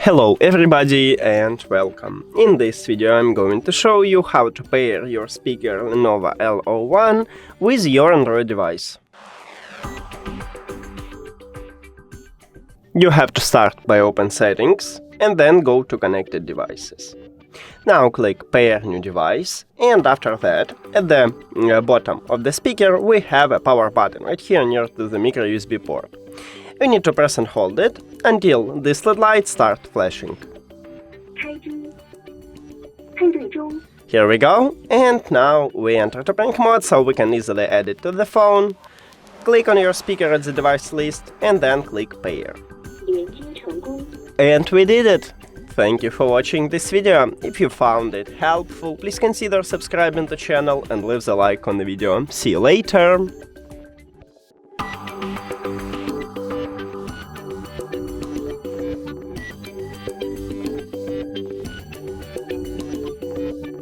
Hello everybody and welcome. In this video I'm going to show you how to pair your speaker LENOVO L01 with your Android device. You have to start by open settings and then go to connected devices. Now click pair new device, and after that at the bottom of the speaker we have a power button right here near to the micro USB port. You need to press and hold it until this LED light starts flashing. Here we go, and now we enter to prank mode so we can easily add it to the phone. Click on your speaker at the device list and then click pair. And we did it! Thank you for watching this video. If you found it helpful, please consider subscribing to the channel and leave a like on the video. See you later!